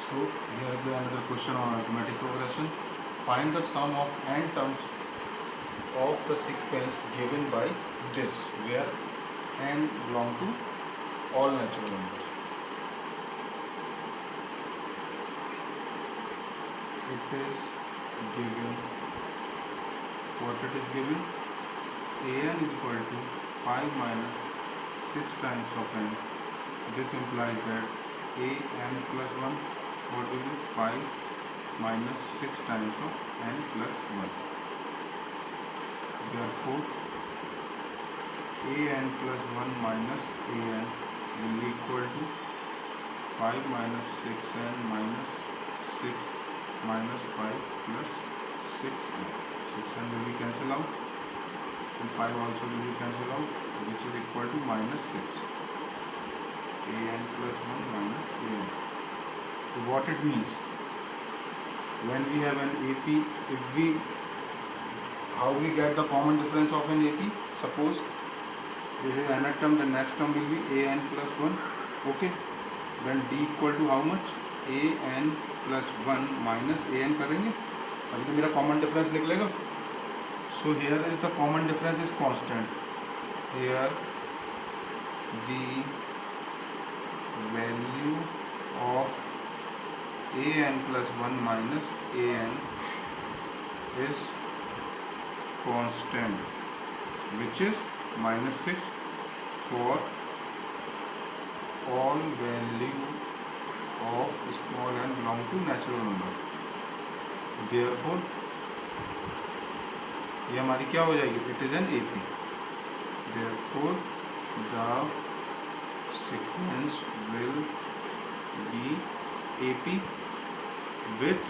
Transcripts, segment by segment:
So here is another question on arithmetic progression. Find the sum of n terms of the sequence given by this, where n belong to all natural numbers. It is given, what it is given, an is equal to 5 minus 6 times of n. This implies that an plus 1, what will be 5 minus 6 times of n plus 1. Therefore, an plus 1 minus an will be equal to 5 minus 6n minus 6 minus 5 plus 6n. 6n will be cancelled out and 5 also will be cancelled out, which is equal to minus 6. an plus 1 minus an. So what it means, when we have an AP, how we get the common difference of an AP? Suppose this is nth term, the next term will be an plus 1. Okay, then d equal to how much? an plus 1 minus an करेंगे, अभी तो मेरा common difference निकलेगा. So here is the common difference is constant. Here the value of an plus 1 minus an is constant, which is minus 6 for all value of small n belong to natural number. Therefore ये हमारी क्या हो जाएगी? It is an AP. Therefore the sequence will be AP with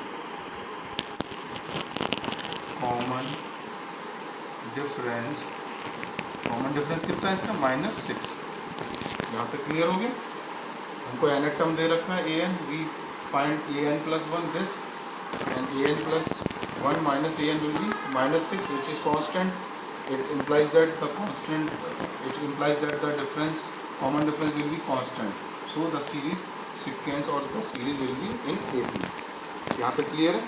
common difference. Common difference कितना है इसका? Minus 6. यहाँ तक क्लियर हो गया? हमको n टर्म दे रखा है an. We find an plus 1 this, and an plus 1 minus an will be minus 6, which is constant. It implies that the difference, common difference will be constant. So the series sequence or the series will be in AP. यहाँ पे clear है?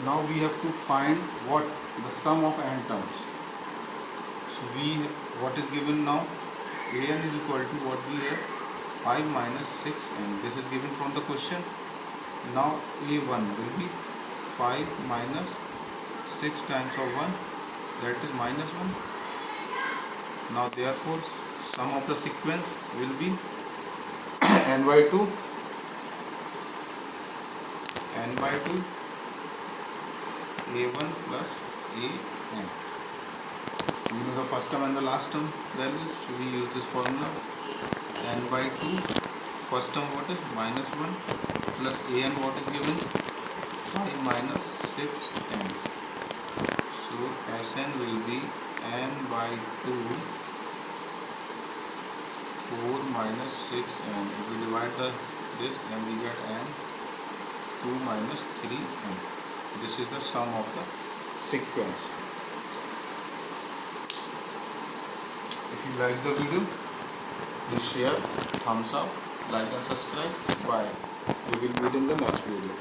Now we have to find what the sum of n terms. So what is given now? an is equal to what we have, 5 minus 6n. This is given from the question. Now a1 will be 5 minus 6 times of 1, that is minus 1. Now therefore sum of the sequence will be n by 2 a1 plus an. We know the first term and the last term values, so we use this formula. N by 2, first term what is? Minus 1 plus an what is given? 5 minus 6n. So Sn will be n by 2 4 minus 6n. If we divide this, then we get n 2 minus 3n. This is the sum of the sequence. If you like the video, please share, thumbs up, like and subscribe. Bye. We will meet in the next video.